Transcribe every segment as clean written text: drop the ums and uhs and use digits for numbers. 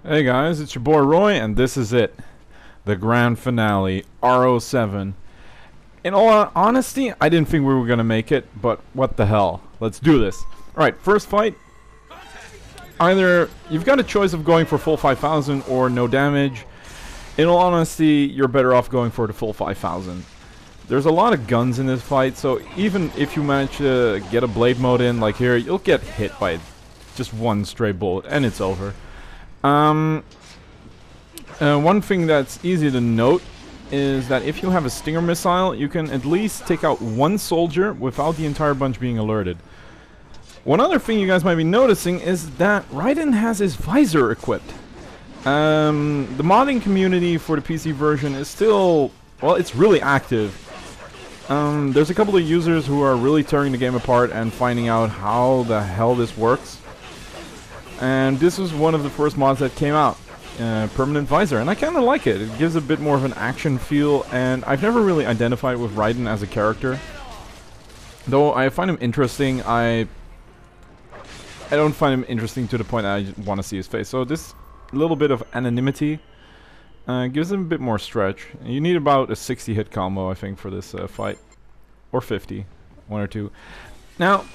Hey guys, it's your boy Roy, and this is it. The grand finale, R-07. In all honesty, I didn't think we were gonna make it, but what the hell. Let's do this. Alright, first fight. Either you've got a choice of going for full 5,000 or no damage. In all honesty, you're better off going for the full 5,000. There's a lot of guns in this fight, so even if you manage to get a blade mode in, like here, you'll get hit by just one stray bullet, and it's over. One thing that's easy to note is that if you have a Stinger missile, you can at least take out one soldier without the entire bunch being alerted. One other thing you guys might be noticing is that Raiden has his visor equipped. The modding community for the PC version is still, well, it's really active. There's a couple of users who are really tearing the game apart and finding out how the hell this works. And this was one of the first mods that came out, Permanent Visor, and I kind of like it. It gives a bit more of an action feel, and I've never really identified with Raiden as a character. Though I find him interesting, I don't find him interesting to the point that I want to see his face. So this little bit of anonymity gives him a bit more stretch. You need about a 60 hit combo, I think, for this fight. Or 50, one or two. Now,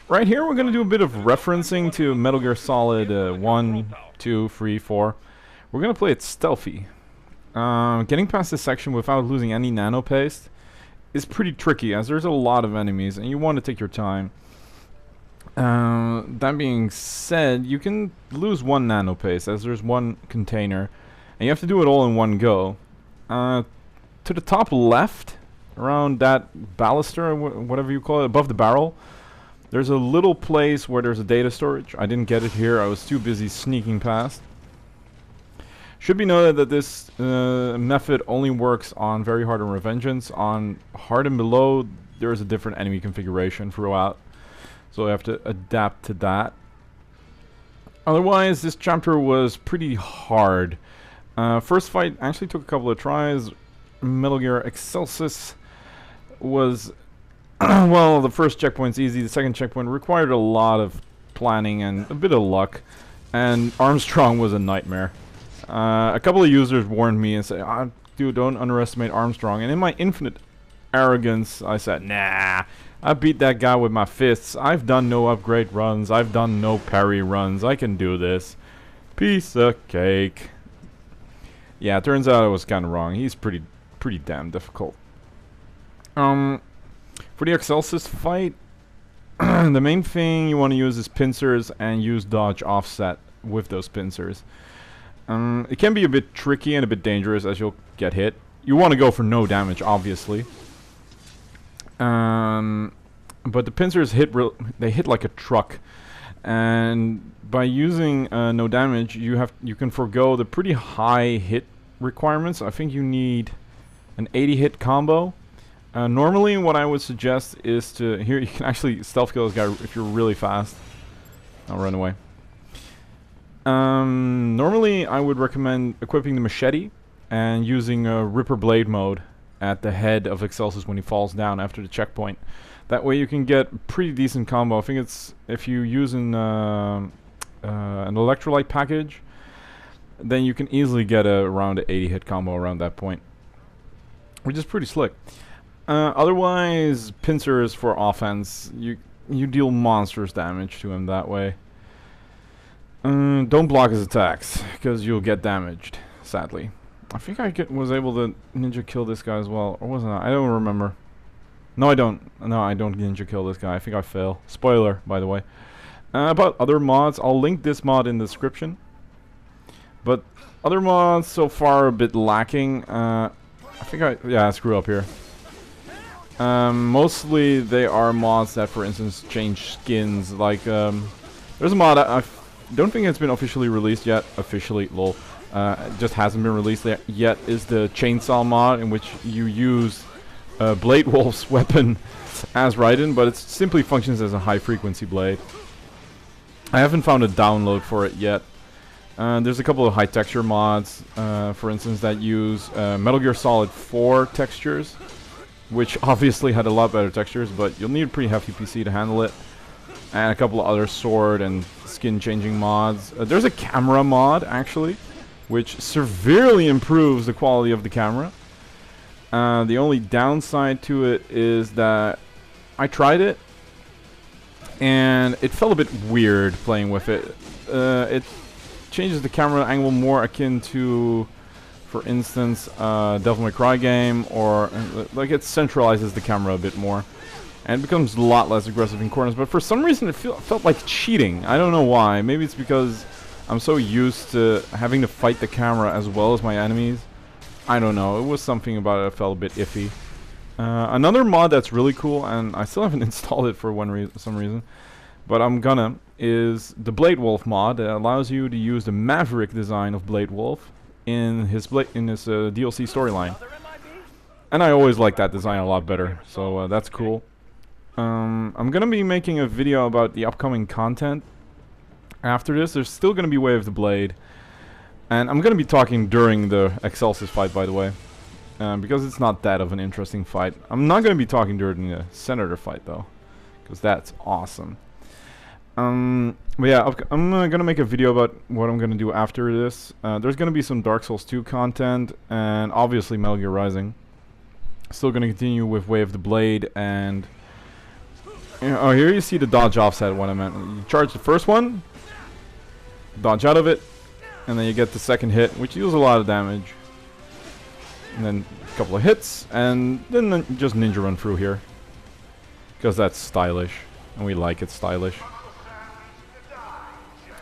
right here, we're going to do a bit of referencing to Metal Gear Solid 1, 2, 3, 4. We're going to play it stealthy. Getting past this section without losing any nano paste is pretty tricky, as there's a lot of enemies, and you want to take your time. That being said, you can lose one nano paste, as there's one container, and you have to do it all in one go. To the top left, around that baluster, or whatever you call it, above the barrel, there's a little place where there's a data storage. I didn't get it here. I was too busy sneaking past. Should be noted that this method only works on very hard and Revengeance. On hard and below, there is a different enemy configuration throughout. So I have to adapt to that. Otherwise, this chapter was pretty hard. First fight actually took a couple of tries. Metal Gear Excelsis was... well, the first checkpoint's easy. The second checkpoint required a lot of planning and a bit of luck. And Armstrong was a nightmare. A couple of users warned me and said, dude, don't underestimate Armstrong. And in my infinite arrogance, I said, nah, I beat that guy with my fists. I've done no upgrade runs. I've done no parry runs. I can do this. Piece of cake. Yeah, it turns out I was kind of wrong. He's pretty damn difficult. For the Excelsis fight, the main thing you want to use is pincers and use dodge offset with those pincers. It can be a bit tricky and a bit dangerous as you'll get hit. You want to go for no damage, obviously. But the pincers hit like a truck, and by using no damage, you can forgo the pretty high hit requirements. I think you need an 80 hit combo. Normally, what I would suggest is to... Here, you can actually stealth kill this guy if you're really fast. I'll run away. Normally, I would recommend equipping the machete and using a Ripper Blade mode at the head of Excelsis when he falls down after the checkpoint. That way you can get pretty decent combo. I think it's... If you use an electrolyte package, then you can easily get around an 80 hit combo around that point, which is pretty slick. Otherwise, pincers for offense. You deal monstrous damage to him that way. Don't block his attacks, because you'll get damaged, sadly. I think I was able to ninja kill this guy as well, or wasn't I? I don't remember. No, I don't. No, I don't ninja kill this guy. I think I fail. Spoiler, by the way. About other mods, I'll link this mod in the description. But other mods so far are a bit lacking. I screw up here. Mostly they are mods that, for instance, change skins. Like, there's a mod I don't think it's been officially released yet. Officially, lol. It just hasn't been released yet. Is the chainsaw mod, in which you use Blade Wolf's weapon as Raiden, but it simply functions as a high-frequency blade. I haven't found a download for it yet. There's a couple of high-texture mods, for instance, that use Metal Gear Solid 4 textures, which obviously had a lot better textures, but you'll need a pretty hefty PC to handle it. and a couple of other sword and skin changing mods. There's a camera mod actually, which severely improves the quality of the camera. The only downside to it is that I tried it and it felt a bit weird playing with it. It changes the camera angle more akin to, for instance, Devil May Cry game, or like it centralizes the camera a bit more. And it becomes a lot less aggressive in corners, but for some reason it felt like cheating. I don't know why. Maybe it's because I'm so used to having to fight the camera as well as my enemies. I don't know. It was something about it that felt a bit iffy. Another mod that's really cool, and I still haven't installed it for some reason, but I'm gonna, is the Blade Wolf mod that allows you to use the Maverick design of Blade Wolf in his DLC storyline. And I always like that design a lot better, so that's cool. I'm gonna be making a video about the upcoming content. After this, there's still gonna be Way of the Blade, and I'm gonna be talking during the Excelsis fight, by the way, because it's not that of an interesting fight. I'm not gonna be talking during the Senator fight though, because that's awesome. But yeah, I'm gonna make a video about what I'm gonna do after this. There's gonna be some Dark Souls 2 content, and obviously Metal Gear Rising. Still gonna continue with Way of the Blade, and oh, here you see the dodge offset, what I meant. You charge the first one, dodge out of it, and then you get the second hit, which deals a lot of damage. And then a couple of hits, and then just ninja run through here. Because that's stylish, and we like it stylish.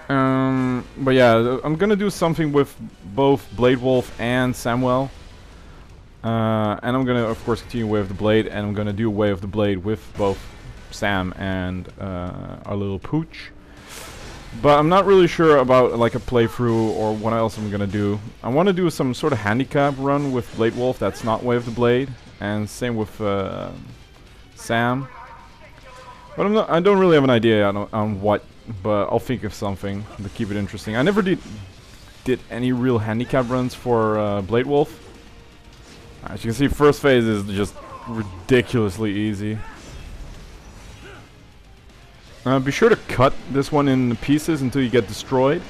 But yeah, I'm gonna do something with both Blade Wolf and Samuel. And I'm gonna, of course, continue Way of the Blade, and I'm gonna do Way of the Blade with both Sam and our little pooch. But I'm not really sure about like a playthrough or what else I'm gonna do. I want to do some sort of handicap run with Blade Wolf that's not Way of the Blade, and same with Sam. But I don't really have an idea on what, but I'll think of something to keep it interesting. I never did any real handicap runs for Blade Wolf. As you can see, first phase is just ridiculously easy. Be sure to cut this one in pieces until you get destroyed,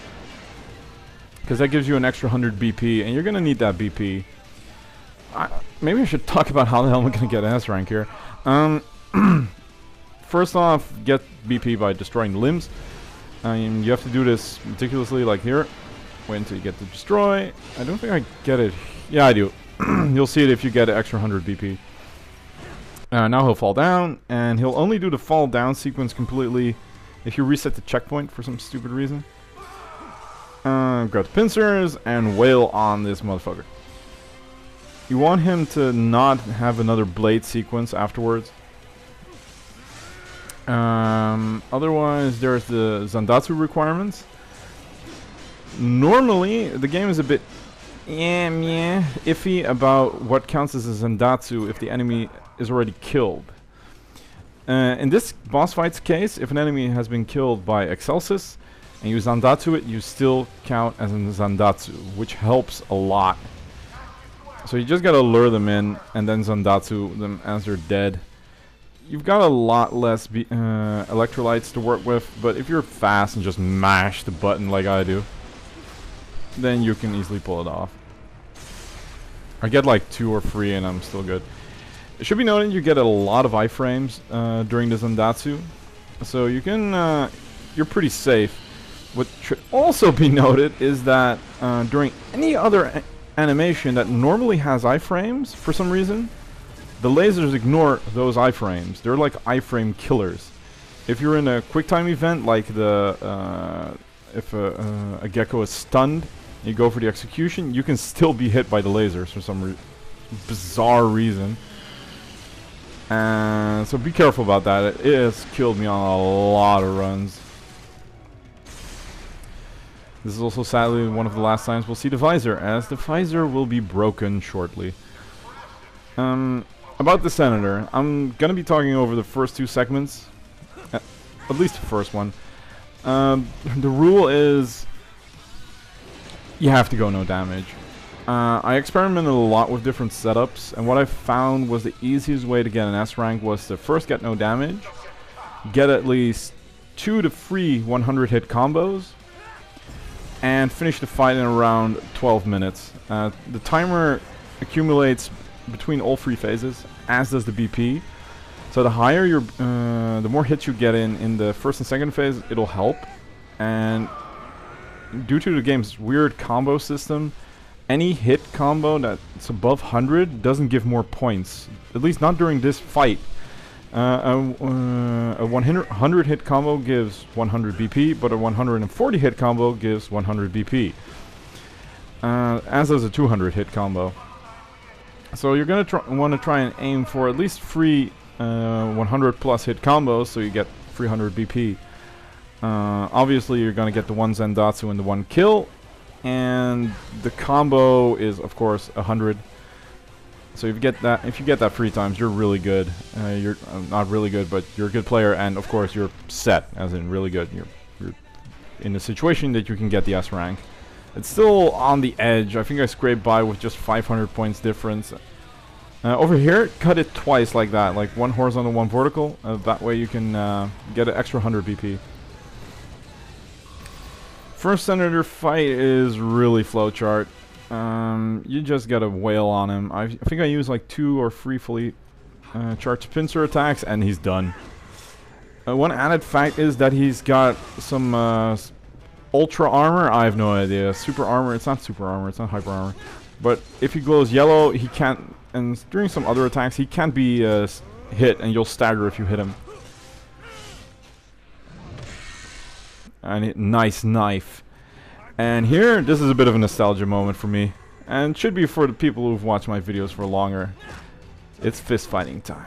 because that gives you an extra 100 BP, and you're going to need that BP. Maybe I should talk about how the hell I'm going to get S rank here. First off, get BP by destroying limbs. You have to do this meticulously, like here. Wait until you get to destroy. I don't think I get it. Yeah, I do. You'll see it if you get an extra 100 BP. Now he'll fall down, and he'll only do the fall down sequence completely if you reset the checkpoint for some stupid reason. Grab the pincers and wail on this motherfucker. You want him to not have another blade sequence afterwards. Otherwise, there's the Zandatsu requirements. Normally, the game is a bit iffy about what counts as a Zandatsu if the enemy is already killed. In this boss fight's case, if an enemy has been killed by Excelsis and you Zandatsu it, you still count as a Zandatsu, which helps a lot. So you just gotta lure them in and then Zandatsu them as they're dead. You've got a lot less electrolytes to work with, but if you're fast and just mash the button like I do, then you can easily pull it off. I get like 2 or 3 and I'm still good. It should be noted you get a lot of iframes during the Zandatsu, so you can you're pretty safe. What should also be noted is that during any other animation that normally has iframes, for some reason, the lasers ignore those iframes. They're like iframe killers. If you're in a QuickTime event, like the if a gecko is stunned, you go for the execution, you can still be hit by the lasers for some bizarre reason. So be careful about that. It has killed me on a lot of runs. This is also sadly one of the last times we'll see the visor, as the visor will be broken shortly. About the Senator, I'm gonna be talking over the first 2 segments, at least the first one. The rule is you have to go no damage. I experimented a lot with different setups, and what I found was the easiest way to get an S rank was to first get no damage, get at least 2 to 3 100 hit combos and finish the fight in around 12 minutes. The timer accumulates between all 3 phases, as does the BP. So the higher your, the more hits you get in the first and second phase, it'll help. And due to the game's weird combo system, any hit combo that's above 100 doesn't give more points. At least not during this fight. A 100 hit combo gives 100 BP, but a 140 hit combo gives 100 BP. As does a 200 hit combo. So you're gonna want to try and aim for at least 3 100 plus hit combos, so you get 300 BP. Obviously, you're gonna get the 1 Zendatsu and the 1 kill, and the combo is of course 100. So if you get that 3 times, you're really good. You're not really good, but you're a good player, and of course you're set, as in really good. You're in a situation that you can get the S rank. It's still on the edge. I think I scraped by with just 500 points difference. Over here, cut it twice like that, like 1 horizontal, 1 vertical. That way you can get an extra 100 BP. First Senator fight is really flowchart. You just gotta wail on him. I think I used like 2 or 3 fully charged pincer attacks, and he's done. One added fact is that he's got some ultra armor. I have no idea. Super armor. It's not super armor. It's not hyper armor. But if he glows yellow, he can't. And during some other attacks, he can't be hit, and you'll stagger if you hit him. And nice knife. And here, this is a bit of a nostalgia moment for me, and should be for the people who've watched my videos for longer. It's fist fighting time.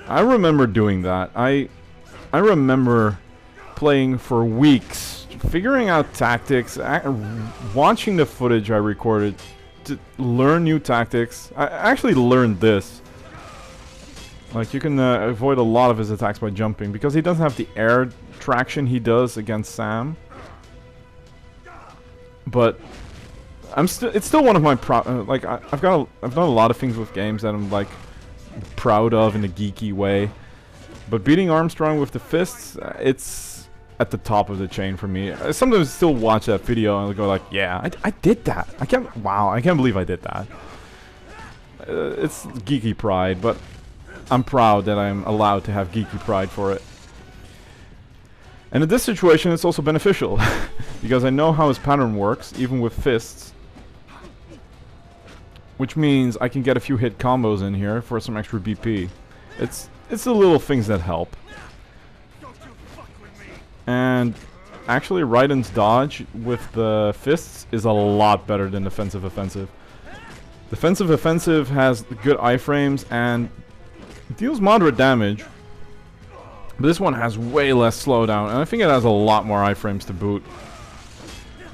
I remember doing that. I remember playing for weeks, figuring out tactics, watching the footage I recorded to learn new tactics. I actually learned this. Like, you can avoid a lot of his attacks by jumping, because he doesn't have the air traction he does against Sam. But it's still one of my like I've done a lot of things with games that I'm like proud of in a geeky way. But beating Armstrong with the fists, it's at the top of the chain for me. I sometimes still watch that video and go like, yeah, I did that. I can't believe I did that. It's geeky pride, but I'm proud that I'm allowed to have geeky pride for it. And in this situation, it's also beneficial, because I know how his pattern works, even with fists. Which means I can get a few hit combos in here for some extra BP. It's the little things that help. And actually, Raiden's dodge with the fists is a lot better than defensive offensive. Defensive offensive has good iframes and deals moderate damage. But this one has way less slowdown, and I think it has a lot more iframes to boot.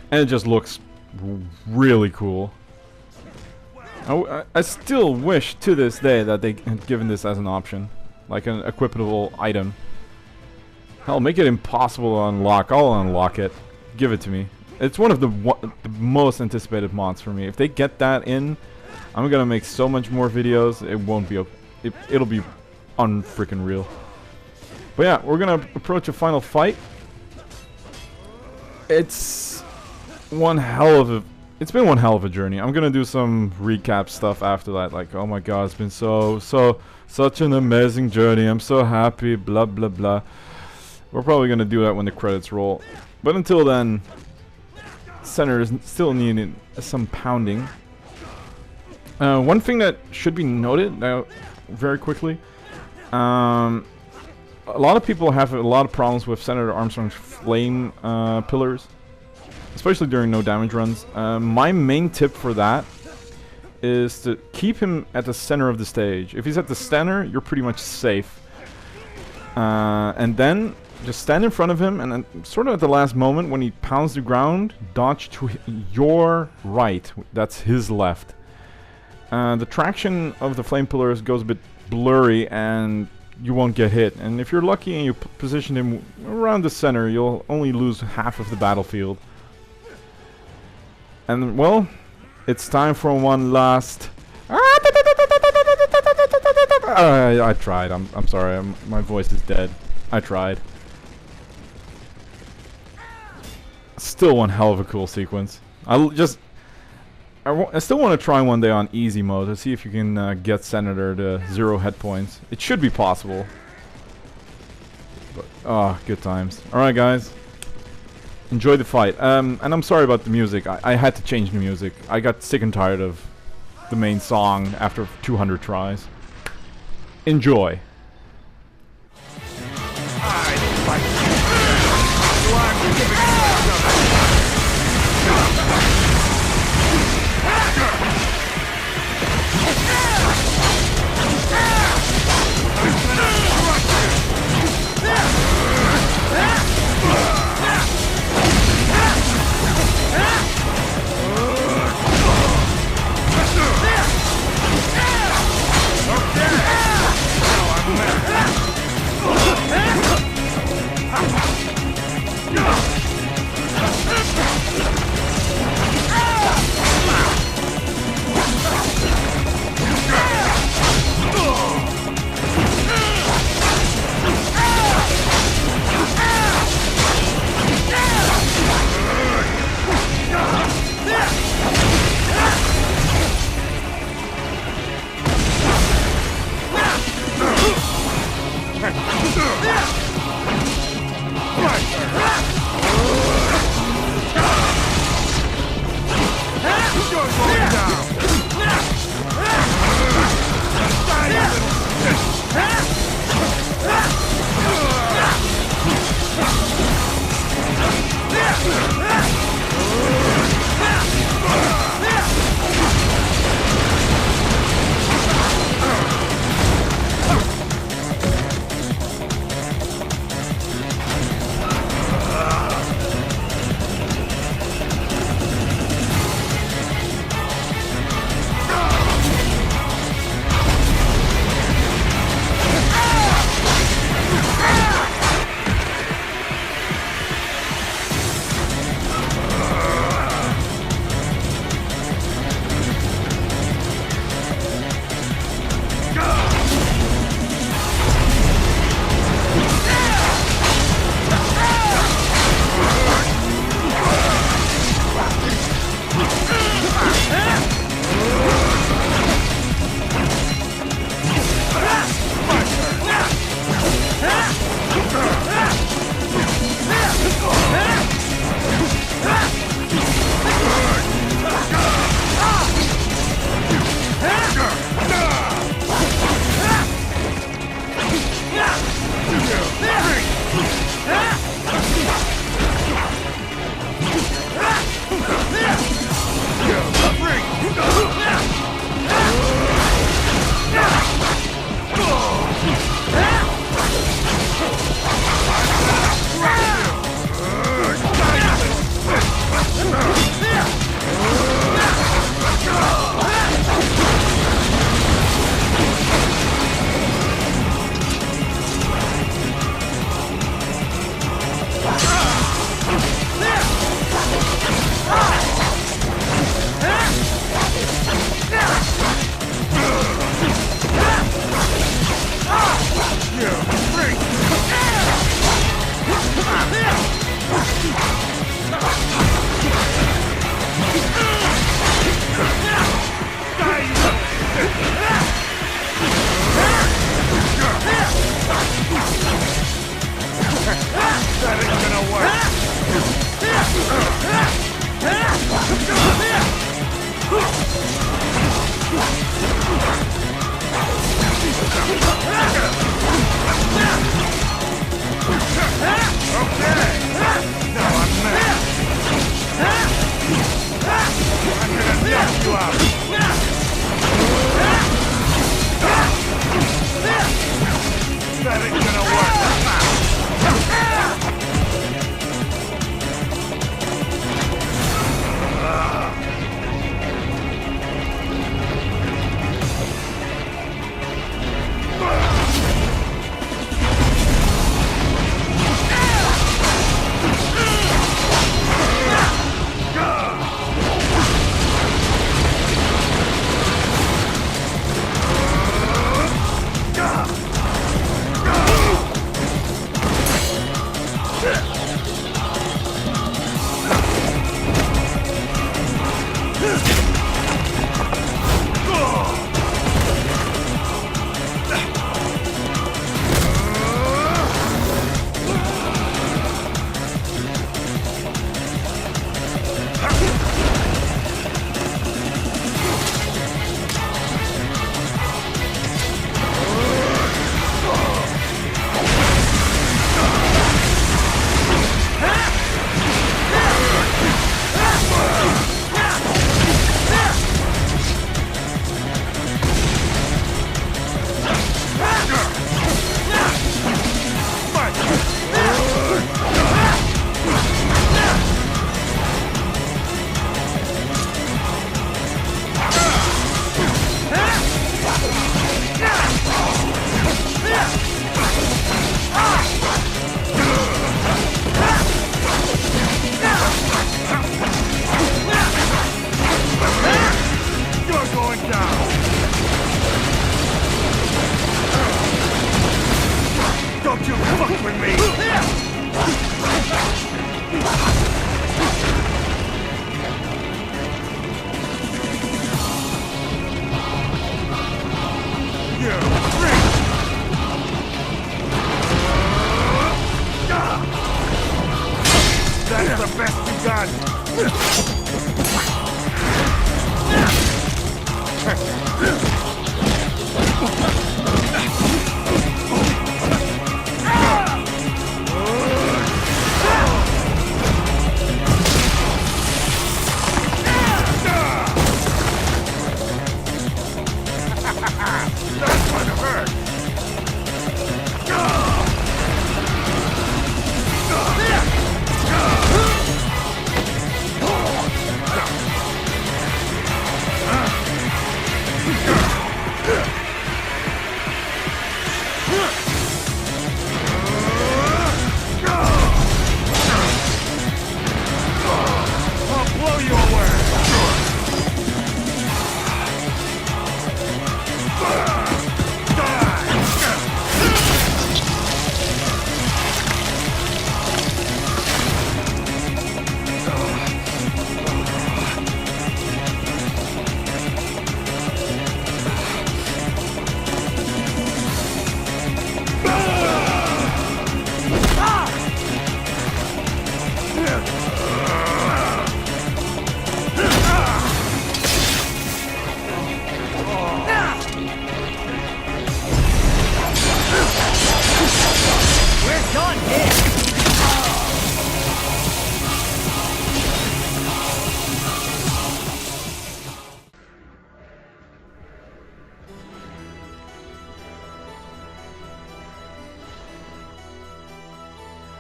And it just looks really cool. I still wish to this day that they had given this as an option. Like an equipable item. Hell, make it impossible to unlock. I'll unlock it. Give it to me. It's one of the most anticipated mods for me. If they get that in, I'm gonna make so much more videos. It won't be... It'll be unfreaking real. But yeah, we're gonna approach a final fight. It's been one hell of a journey. I'm gonna do some recap stuff after that, like, oh my god, it's been such an amazing journey. I'm so happy, blah blah blah. We're probably gonna do that when the credits roll. But until then, Senators still need some pounding. One thing that should be noted now, very quickly. A lot of people have a lot of problems with Senator Armstrong's flame pillars, especially during no damage runs. My main tip for that is to keep him at the center of the stage. If he's at the center, you're pretty much safe. And then just stand in front of him, and then sort of at the last moment when he pounds the ground, dodge to your right. That's his left. The traction of the flame pillars goes a bit blurry, and you won't get hit. And if you're lucky and you position him around the center, you'll only lose half of the battlefield. And well, it's time for one last... I tried. I'm sorry. My voice is dead. I tried. Still one hell of a cool sequence. I still want to try one day on easy mode to see if you can get Senator to 0 hit points. It should be possible. But, good times. Alright guys. Enjoy the fight. And I'm sorry about the music. I had to change the music. I got sick and tired of the main song after 200 tries. Enjoy.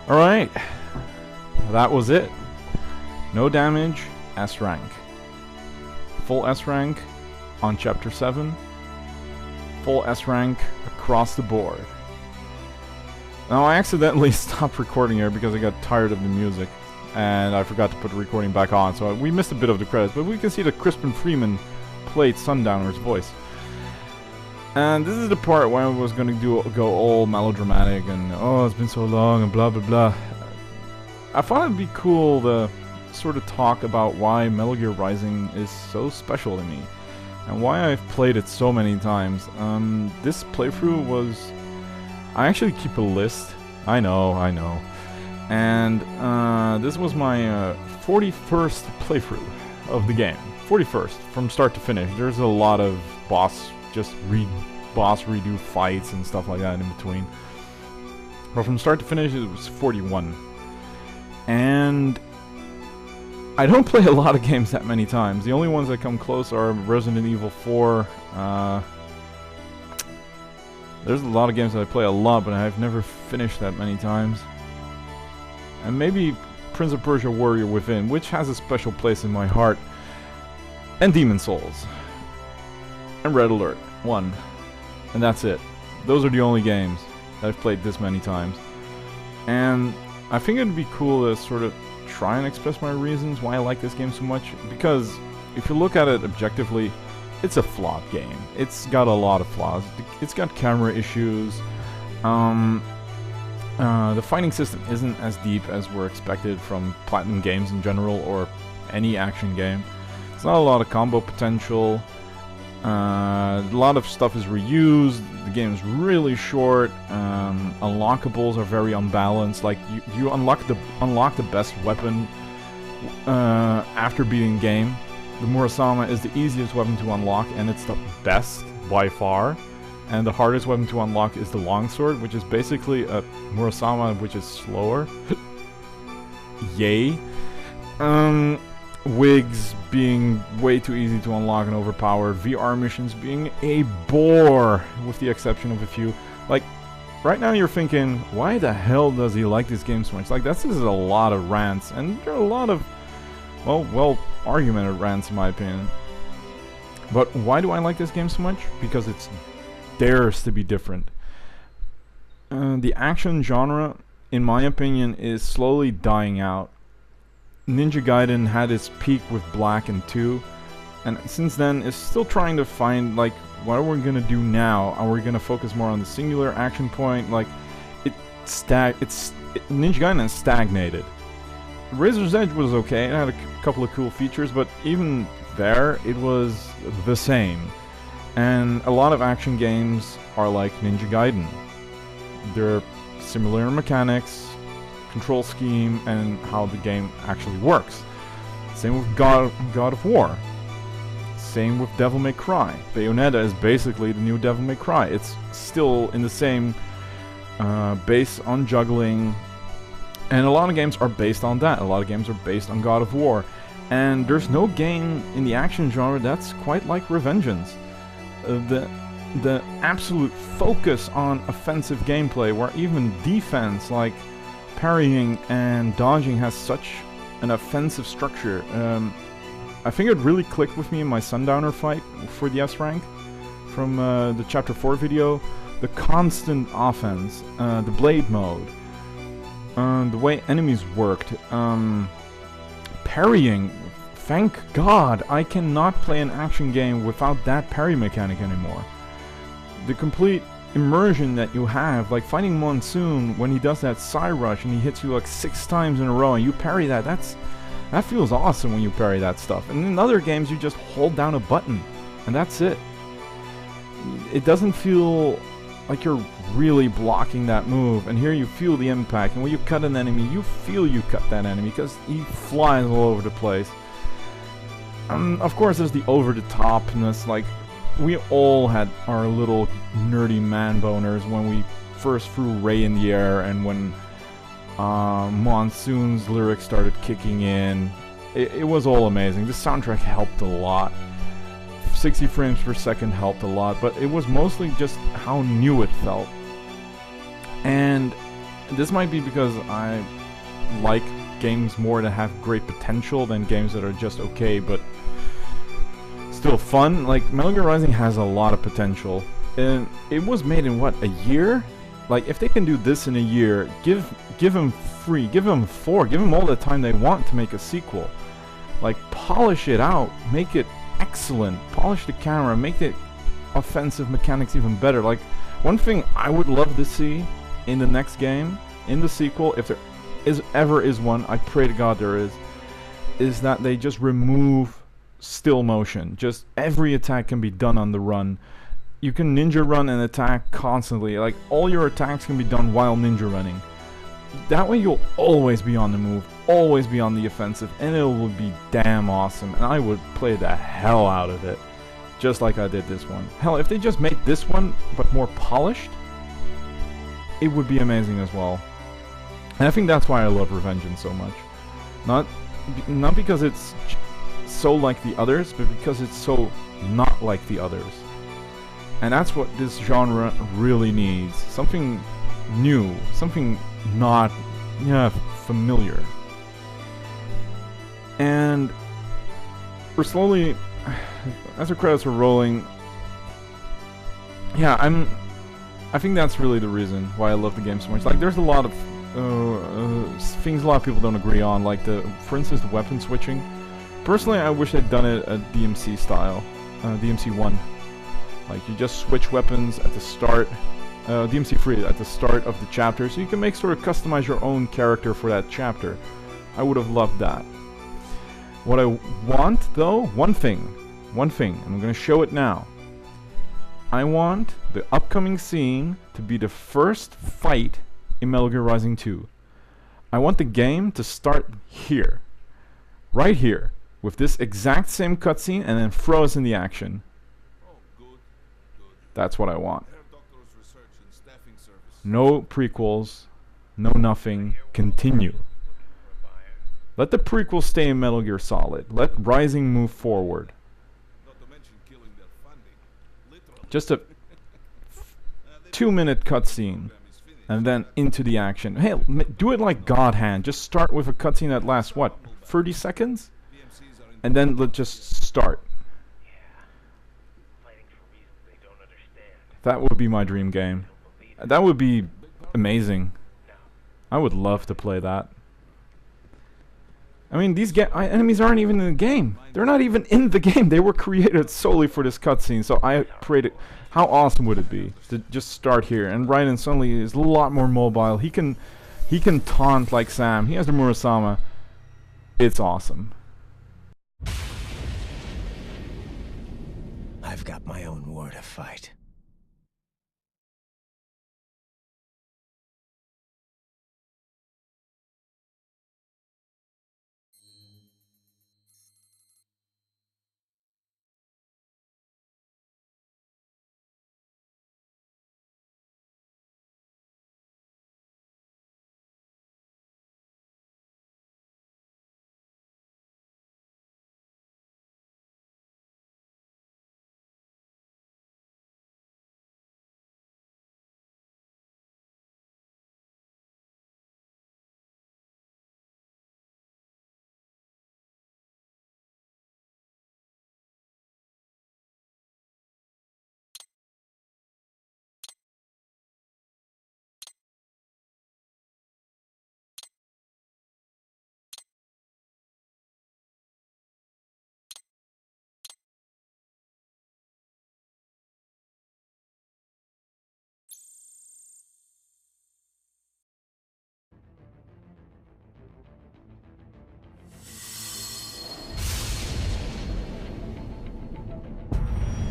Alright, that was it. No damage, S rank. Full S rank on Chapter 7. Full S rank across the board. Now I accidentally stopped recording here because I got tired of the music. And I forgot to put the recording back on, so we missed a bit of the credits. But we can see that Crispin Freeman played Sundowner's voice. And this is the part where I was going to go all melodramatic and oh, it's been so long and blah blah blah. I thought it'd be cool to sort of talk about why Metal Gear Rising is so special to me and why I've played it so many times. This playthrough was... I actually keep a list. I know. And this was my 41st playthrough of the game. 41st, from start to finish. There's a lot of boss redo fights and stuff like that in between. But from start to finish, it was 41. And I don't play a lot of games that many times. The only ones that come close are Resident Evil 4. There's a lot of games that I play a lot, but I've never finished that many times. And maybe Prince of Persia Warrior Within, which has a special place in my heart. And Demon Souls. And Red Alert 1. And that's it. Those are the only games that I've played this many times. And I think it'd be cool to sort of try and express my reasons why I like this game so much. Because if you look at it objectively, it's a flawed game. It's got a lot of flaws. It's got camera issues. The fighting system isn't as deep as we're expected from Platinum games in general, or any action game. It's not a lot of combo potential. A lot of stuff is reused. The game is really short. Unlockables are very unbalanced. Like you unlock the best weapon after beating the game. The Murasama is the easiest weapon to unlock, and it's the best by far. And the hardest weapon to unlock is the longsword, which is basically a Murasama which is slower. Yay. Wigs being way too easy to unlock and overpowered. VR missions being a bore, with the exception of a few. Like, right now you're thinking, why the hell does he like this game so much? Like, this is a lot of rants, and there are a lot of, well argumented rants in my opinion. But why do I like this game so much? Because it dares to be different. The action genre, in my opinion, is slowly dying out. Ninja Gaiden had its peak with Black and 2, and since then it's still trying to find, like, what are we gonna do now? Are we gonna focus more on the singular action point? Like, Ninja Gaiden has stagnated. Razor's Edge was okay, it had a couple of cool features, but even there, it was the same. And a lot of action games are like Ninja Gaiden. They're similar in mechanics, control scheme, and how the game actually works. Same with God of War. Same with Devil May Cry. Bayonetta is basically the new Devil May Cry. It's still in the same base on juggling, and a lot of games are based on that. A lot of games are based on God of War, and there's no game in the action genre that's quite like Revengeance. The absolute focus on offensive gameplay, where even defense, like parrying and dodging, has such an offensive structure. I think it really clicked with me in my Sundowner fight for the S rank from the Chapter 4 video. The constant offense, the blade mode, the way enemies worked, parrying. Thank God I cannot play an action game without that parry mechanic anymore. The complete immersion that you have, like fighting Monsoon when he does that side rush and he hits you like 6 times in a row and you parry that, that feels awesome when you parry that stuff. And in other games you just hold down a button and that's it. It doesn't feel like you're really blocking that move, and here you feel the impact, and when you cut an enemy you feel you cut that enemy because he flies all over the place. Of course there's the over-the-topness, like we all had our little nerdy man boners when we first threw Ray in the air and when Monsoon's lyrics started kicking in. It was all amazing. The soundtrack helped a lot. 60 frames per second helped a lot, but it was mostly just how new it felt. And this might be because I like games more that have great potential than games that are just okay but still fun. Like Metal Gear Rising has a lot of potential, and it was made in what, a year? Like if they can do this in a year, give them 3, give them 4, give them all the time they want to make a sequel. Like polish it out, make it excellent, polish the camera, make the offensive mechanics even better. Like one thing I would love to see in the next game, in the sequel, if there ever is one, I pray to God there is that they just remove still motion. Just every attack can be done on the run. You can ninja run and attack constantly. Like all your attacks can be done while ninja running. That way you'll always be on the move, always be on the offensive, and it would be damn awesome. And I would play the hell out of it, just like I did this one. Hell, if they just made this one but more polished, it would be amazing as well. And I think that's why I love Revengeance so much. Not because it's so like the others, but because it's so not like the others. And that's what this genre really needs. Something new, something not familiar. And we're slowly, as the credits are rolling, I think that's really the reason why I love the game so much. Like there's a lot of things a lot of people don't agree on, like for instance the weapon switching. Personally, I wish they'd done it at DMC style, DMC 1. Like you just switch weapons at the start, DMC 3 at the start of the chapter, so you can make sort of customize your own character for that chapter. I would have loved that. What I want, though, one thing, I'm gonna show it now. I want the upcoming scene to be the first fight in Metal Gear Rising 2. I want the game to start here. Right here. With this exact same cutscene and then throw us in the action. That's what I want. No prequels. No nothing. Continue. Let the prequels stay in Metal Gear Solid. Let Rising move forward. Just a 2-minute cutscene, and then into the action. Hey, do it like God Hand. Just start with a cutscene that lasts, what, 30 seconds? And then let's just start. That would be my dream game. That would be amazing. I would love to play that. I mean, these enemies aren't even in the game. They're not even in the game. They were created solely for this cutscene. So I prayed it. How awesome would it be to just start here? And Raiden suddenly is a lot more mobile. He can taunt like Sam. He has the Murasama. It's awesome. I've got my own war to fight.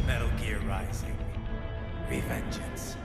Metal Gear Rising: Revengeance.